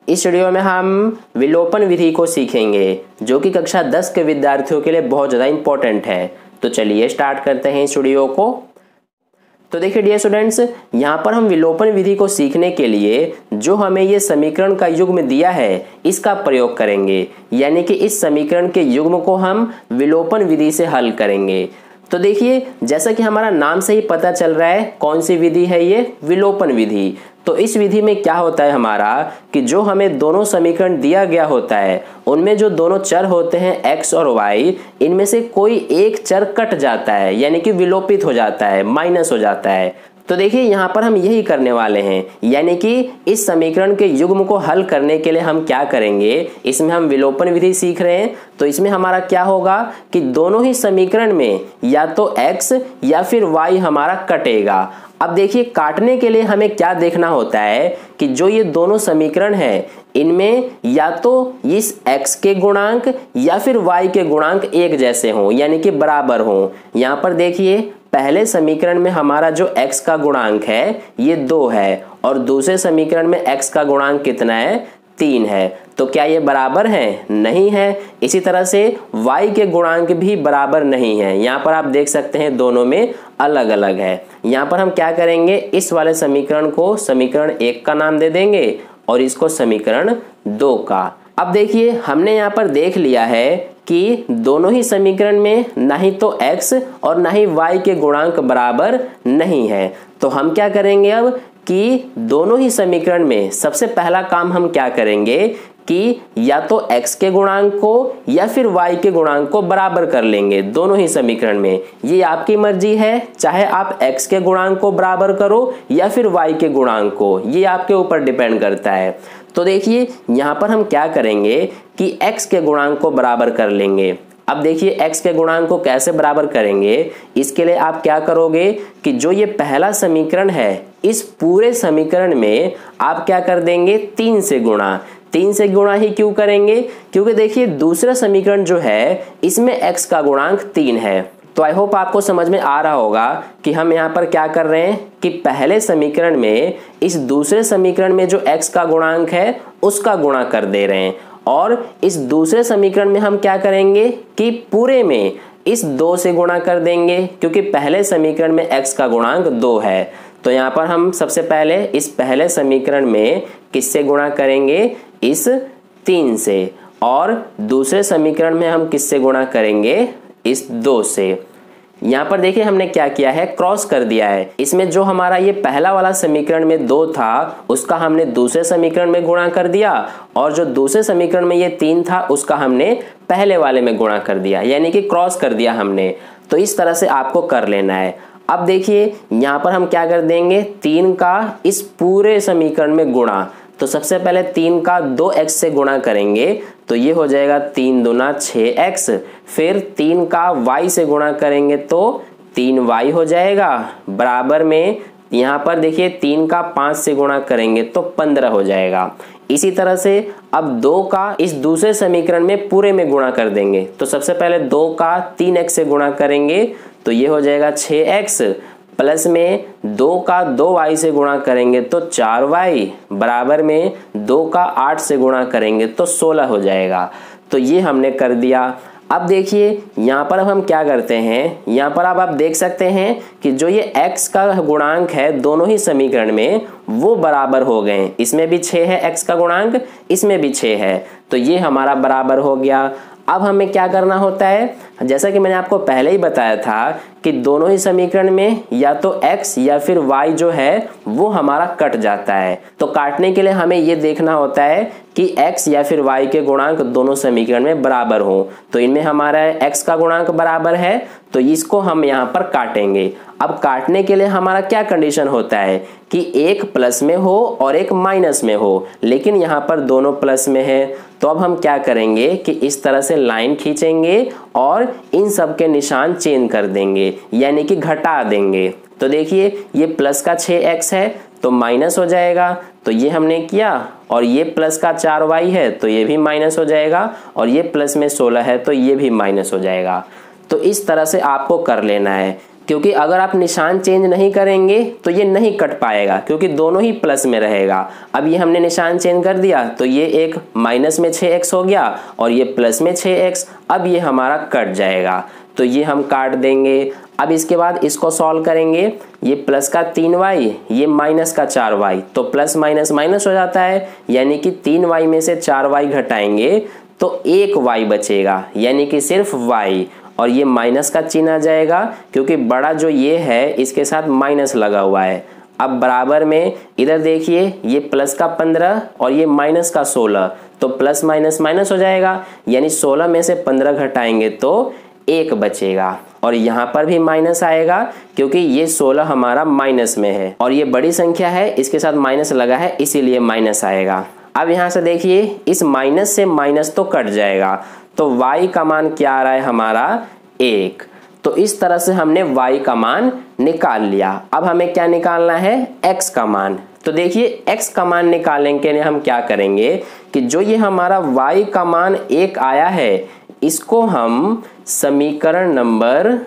इस वीडियो में हम विलोपन विधि को सीखेंगे जो कि कक्षा 10 के विद्यार्थियों के लिए बहुत ज़्यादा इम्पोर्टेंट है। तो चलिए स्टार्ट करते हैं इस वीडियो को। तो देखिए डियर स्टूडेंट्स, यहाँ पर हम विलोपन विधि को सीखने के लिए जो हमें ये समीकरण का युग्म दिया है इसका प्रयोग करेंगे, यानी कि इस समीकरण के युग्म को हम विलोपन विधि से हल करेंगे। तो देखिए जैसा कि हमारा नाम से ही पता चल रहा है कौन सी विधि है ये, विलोपन विधि। तो इस विधि में क्या होता है हमारा कि जो हमें दोनों समीकरण दिया गया होता है उनमें जो दोनों चर होते हैं x और y, इनमें से कोई एक चर कट जाता है, यानी कि विलोपित हो जाता है, माइनस हो जाता है। तो देखिए यहाँ पर हम यही करने वाले हैं, यानी कि इस समीकरण के युग्म को हल करने के लिए हम क्या करेंगे, इसमें हम विलोपन विधि सीख रहे हैं। तो इसमें हमारा क्या होगा कि दोनों ही समीकरण में या तो x या फिर y हमारा कटेगा। अब देखिए काटने के लिए हमें क्या देखना होता है कि जो ये दोनों समीकरण है इनमें या तो इस x के गुणांक या फिर y के गुणांक एक जैसे हों, यानी कि बराबर हों। यहाँ पर देखिए पहले समीकरण में हमारा जो x का गुणांक है ये 2 है और दूसरे समीकरण में x का गुणांक कितना है, 3 है। तो क्या ये बराबर है? नहीं है। इसी तरह से y के गुणांक भी बराबर नहीं है। यहाँ पर आप देख सकते हैं दोनों में अलग अलग है। यहाँ पर हम क्या करेंगे, इस वाले समीकरण को समीकरण 1 का नाम दे देंगे और इसको समीकरण 2 का। अब देखिए हमने यहाँ पर देख लिया है कि दोनों ही समीकरण में ना ही तो x और ना ही y के गुणांक बराबर नहीं है। तो हम क्या करेंगे अब कि दोनों ही समीकरण में सबसे पहला काम हम क्या करेंगे कि या तो x के गुणांक को या फिर y के गुणांक को बराबर कर लेंगे दोनों ही समीकरण में। ये आपकी मर्जी है, चाहे आप x के गुणांक को बराबर करो या फिर y के गुणांक को, ये आपके ऊपर डिपेंड करता है। तो देखिए यहाँ पर हम क्या करेंगे कि x के गुणांक को बराबर कर लेंगे। अब देखिए x के गुणांक को कैसे बराबर करेंगे, इसके लिए आप क्या करोगे कि जो ये पहला समीकरण है इस पूरे समीकरण में आप क्या कर देंगे, 3 से गुणा। 3 से गुणा ही क्यों करेंगे, क्योंकि देखिए दूसरा समीकरण जो है इसमें x का गुणांक 3 है। तो आई होप आपको समझ में आ रहा होगा कि हम यहाँ पर क्या कर रहे हैं कि पहले समीकरण में इस दूसरे समीकरण में जो x का गुणांक है उसका गुणा कर दे रहे हैं, और इस दूसरे समीकरण में हम क्या करेंगे कि पूरे में इस 2 से गुणा कर देंगे, क्योंकि पहले समीकरण में x का गुणांक 2 है। तो यहाँ पर हम सबसे पहले इस पहले समीकरण में किससे गुणा करेंगे, इस 3 से, और दूसरे समीकरण में हम किससे गुणा करेंगे, इस 2 से। यहाँ पर देखिए हमने क्या किया है, क्रॉस कर दिया है। इसमें जो हमारा ये पहला वाला समीकरण में 2 था उसका हमने दूसरे समीकरण में गुणा कर दिया, और जो दूसरे समीकरण में ये 3 था उसका हमने पहले वाले में गुणा कर दिया, यानी कि क्रॉस कर दिया हमने। तो इस तरह से आपको कर लेना है। अब देखिए यहाँ पर हम क्या कर देंगे, 3 का इस पूरे समीकरण में गुणा। तो सबसे पहले 3 का 2x से गुणा करेंगे तो ये हो जाएगा 3 दूना 6x। फिर 3 का y से गुणा करेंगे तो 3y हो जाएगा, बराबर में यहाँ पर देखिए 3 का 5 से गुणा करेंगे तो 15 हो जाएगा। इसी तरह से अब 2 का इस दूसरे समीकरण में पूरे में गुणा कर देंगे। तो सबसे पहले 2 का 3x से गुणा करेंगे तो ये हो जाएगा 6x, प्लस में 2 का 2y से गुणा करेंगे तो 4y, बराबर में 2 का 8 से गुणा करेंगे तो 16 हो जाएगा। तो ये हमने कर दिया। अब देखिए यहाँ पर अब हम क्या करते हैं, यहाँ पर अब आप देख सकते हैं कि जो ये x का गुणांक है दोनों ही समीकरण में वो बराबर हो गए। इसमें भी 6 है x का गुणांक, इसमें भी 6 है, तो ये हमारा बराबर हो गया। अब हमें क्या करना होता है, जैसा कि मैंने आपको पहले ही बताया था कि दोनों ही समीकरण में या तो x या फिर y जो है वो हमारा कट जाता है। तो काटने के लिए हमें ये देखना होता है कि x या फिर y के गुणांक दोनों समीकरण में बराबर हो। तो इनमें हमारा x का गुणांक बराबर है तो इसको हम यहाँ पर काटेंगे। अब काटने के लिए हमारा क्या कंडीशन होता है कि एक प्लस में हो और एक माइनस में हो, लेकिन यहाँ पर दोनों प्लस में है। तो अब हम क्या करेंगे कि इस तरह से लाइन खींचेंगे और इन सब के निशान चेंज कर देंगे, यानी कि घटा देंगे। तो देखिए ये प्लस का 6x है तो माइनस हो जाएगा, तो ये हमने किया, और ये प्लस का 4y है तो ये भी माइनस हो जाएगा, और ये प्लस में 16 है तो ये भी माइनस हो जाएगा। तो इस तरह से आपको कर लेना है। क्योंकि अगर आप निशान चेंज नहीं करेंगे तो ये नहीं कट पाएगा, क्योंकि दोनों ही प्लस में रहेगा। अब ये हमने निशान चेंज कर दिया तो ये एक माइनस में 6x हो गया और ये प्लस में 6x। अब ये हमारा कट जाएगा तो ये हम काट देंगे। अब इसके बाद इसको सॉल्व करेंगे, ये प्लस का 3y, ये माइनस का 4y, तो प्लस माइनस माइनस हो जाता है, यानी कि 3y में से 4y घटाएंगे तो 1y बचेगा, यानी कि सिर्फ y। और ये माइनस का चिन्ह आ जाएगा क्योंकि बड़ा जो ये है इसके साथ माइनस लगा हुआ है। अब बराबर में इधर देखिए, ये प्लस का 15 और ये माइनस का 16, तो प्लस माइनस माइनस हो जाएगा, यानी 16 में से 15 घटाएंगे तो 1 बचेगा। और यहाँ पर भी माइनस आएगा क्योंकि ये 16 हमारा माइनस में है और ये बड़ी संख्या है, इसके साथ माइनस लगा है, इसीलिए माइनस आएगा। अब यहाँ से देखिए, इस माइनस से माइनस तो कट जाएगा, तो y का मान क्या आ रहा है हमारा 1। तो इस तरह से हमने y का मान निकाल लिया। अब हमें क्या निकालना है, x का मान। तो देखिए x का मान निकालने के लिए हम क्या करेंगे कि जो ये हमारा y का मान 1 आया है, इसको हम समीकरण नंबर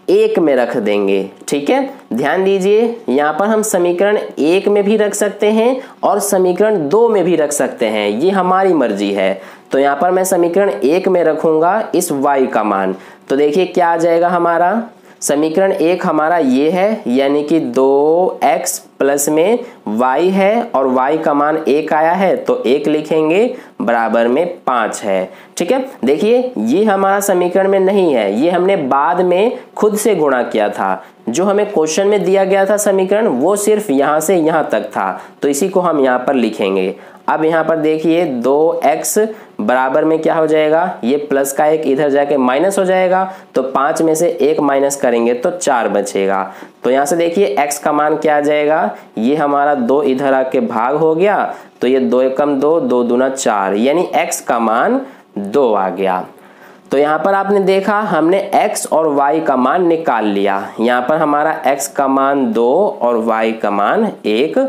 1 में रख देंगे। ठीक है, ध्यान दीजिए, यहाँ पर हम समीकरण 1 में भी रख सकते हैं और समीकरण 2 में भी रख सकते हैं, ये हमारी मर्जी है। तो यहाँ पर मैं समीकरण 1 में रखूंगा इस y का मान। तो देखिए क्या आ जाएगा हमारा, समीकरण 1 हमारा ये है, यानी कि 2x प्लस में y है और y का मान 1 आया है तो 1 लिखेंगे, बराबर में 5 है। ठीक है, देखिए ये हमारा समीकरण में नहीं है, ये हमने बाद में खुद से गुणा किया था। जो हमें क्वेश्चन में दिया गया था समीकरण, वो सिर्फ यहाँ से यहाँ तक था, तो इसी को हम यहाँ पर लिखेंगे। अब यहाँ पर देखिए 2x बराबर में क्या हो जाएगा, ये प्लस का 1 इधर जाके माइनस हो जाएगा, तो 5 में से 1 माइनस करेंगे तो 4 बचेगा। तो यहाँ से देखिए x का मान क्या आ जाएगा, ये हमारा 2 इधर आके भाग हो गया, तो ये 2 एकम 2, 2 दूना 4, यानी x का मान 2 आ गया। तो यहाँ पर आपने देखा हमने x और y का मान निकाल लिया। यहाँ पर हमारा x का मान 2 और y का मान 1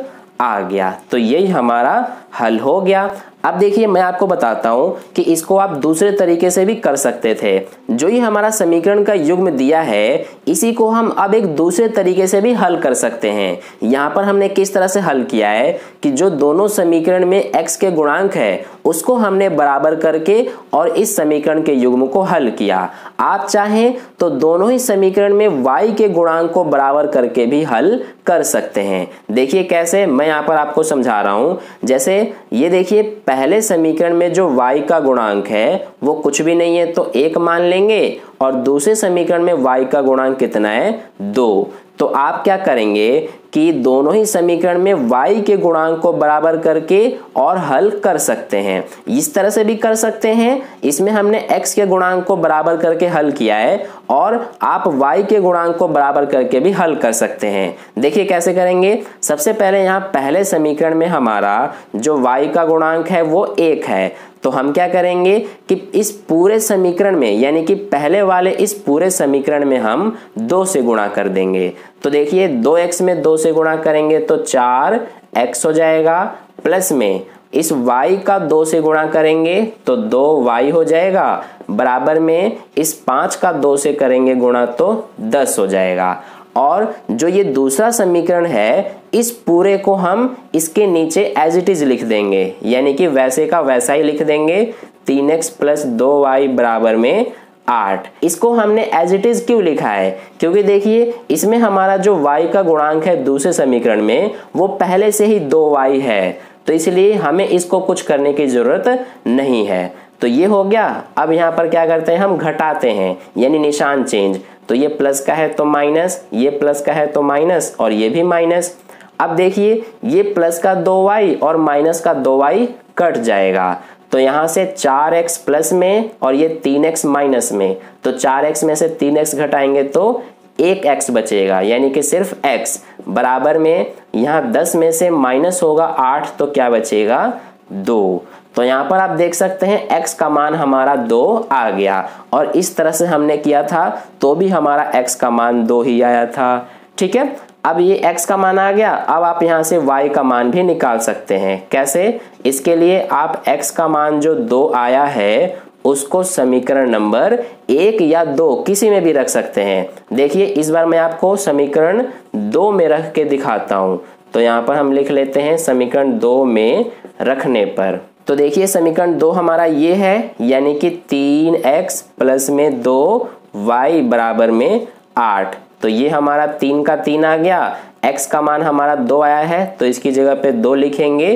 आ गया, तो यही हमारा हल हो गया। अब देखिए मैं आपको बताता हूं कि इसको आप दूसरे तरीके से भी कर सकते थे। जो ये हमारा समीकरण का युग्म दिया है, इसी को हम अब एक दूसरे तरीके से भी हल कर सकते हैं। यहाँ पर हमने किस तरह से हल किया है कि जो दोनों समीकरण में x के गुणांक है उसको हमने बराबर करके और इस समीकरण के युग्म को हल किया। आप चाहें तो दोनों ही समीकरण में y के गुणांक को बराबर करके भी हल कर सकते हैं। देखिए कैसे, मैं यहाँ पर आपको समझा रहा हूँ। जैसे ये देखिए, पहले समीकरण में जो y का गुणांक है वो कुछ भी नहीं है तो 1 मान लेंगे, और दूसरे समीकरण में y का गुणांक कितना है, 2। तो आप क्या करेंगे कि दोनों ही समीकरण में y के गुणांक को बराबर करके और हल कर सकते हैं। इस तरह से भी कर सकते हैं, इसमें हमने x के गुणांक को बराबर करके हल किया है, और आप y के गुणांक को बराबर करके भी हल कर सकते हैं। देखिए कैसे करेंगे। सबसे पहले यहाँ पहले समीकरण में हमारा जो y का गुणांक है वो 1 है, तो हम क्या करेंगे कि इस पूरे समीकरण में, यानी कि पहले वाले इस पूरे समीकरण में हम 2 से गुणा कर देंगे। तो देखिए 2x में 2 से गुणा करेंगे तो 4x हो जाएगा, प्लस में इस y का 2 से गुणा करेंगे तो 2y हो जाएगा, बराबर में इस 5 का 2 से करेंगे गुणा तो 10 हो जाएगा। और जो ये दूसरा समीकरण है, इस पूरे को हम इसके नीचे एज इट इज लिख देंगे, यानी कि वैसे का वैसा ही लिख देंगे। 3x प्लस 2y बराबर में 8। इसको हमने एज इट इज क्यों लिखा है, क्योंकि देखिए इसमें हमारा जो y का गुणांक है दूसरे समीकरण में वो पहले से ही 2y है, तो इसलिए हमें इसको कुछ करने की जरूरत नहीं है। तो ये हो गया। अब यहाँ पर क्या करते हैं, हम घटाते हैं, यानी निशान चेंज। तो ये प्लस का है तो माइनस, ये प्लस का है तो माइनस, और ये भी माइनस। अब देखिए ये प्लस का 2y और माइनस का 2y कट जाएगा, तो यहाँ से 4x प्लस में और ये 3x माइनस में, तो 4x में से 3x घटाएंगे तो 1x बचेगा, यानी कि सिर्फ x, बराबर में यहाँ 10 में से माइनस होगा 8, तो क्या बचेगा, 2। तो यहाँ पर आप देख सकते हैं x का मान हमारा 2 आ गया, और इस तरह से हमने किया था तो भी हमारा x का मान 2 ही आया था। ठीक है, अब ये x का मान आ गया। अब आप यहाँ से y का मान भी निकाल सकते हैं। कैसे, इसके लिए आप x का मान जो 2 आया है उसको समीकरण नंबर 1 या 2 किसी में भी रख सकते हैं। देखिए इस बार मैं आपको समीकरण 2 में रख के दिखाता हूं। तो यहाँ पर हम लिख लेते हैं समीकरण 2 में रखने पर। तो देखिए समीकरण 2 हमारा ये है, यानी कि 3x प्लस में 2y बराबर में 8। तो ये हमारा 3 का 3 आ गया, x का मान हमारा 2 आया है तो इसकी जगह पे 2 लिखेंगे,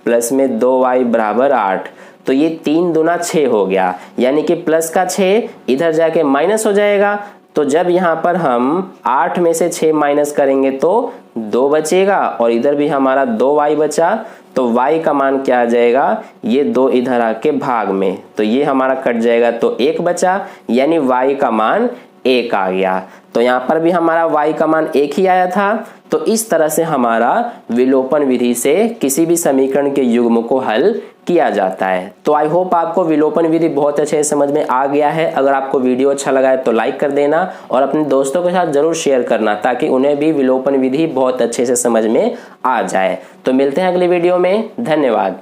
प्लस में 2y बराबर 8। तो ये 3 दूना 6 हो गया, यानी कि प्लस का 6 इधर जाके माइनस हो जाएगा। तो जब यहाँ पर हम 8 में से 6 माइनस करेंगे तो 2 बचेगा और इधर भी हमारा 2y बचा। तो y का मान क्या आ जाएगा, ये 2 इधर आके भाग में, तो ये हमारा कट जाएगा तो 1 बचा, यानी y का मान 1 आ गया। तो यहाँ पर भी हमारा y का मान 1 ही आया था। तो इस तरह से हमारा विलोपन विधि से किसी भी समीकरण के युग्म को हल किया जाता है। तो आई होप आपको विलोपन विधि बहुत अच्छे से समझ में आ गया है। अगर आपको वीडियो अच्छा लगा है तो लाइक कर देना और अपने दोस्तों के साथ जरूर शेयर करना, ताकि उन्हें भी विलोपन विधि बहुत अच्छे से समझ में आ जाए। तो मिलते हैं अगली वीडियो में, धन्यवाद।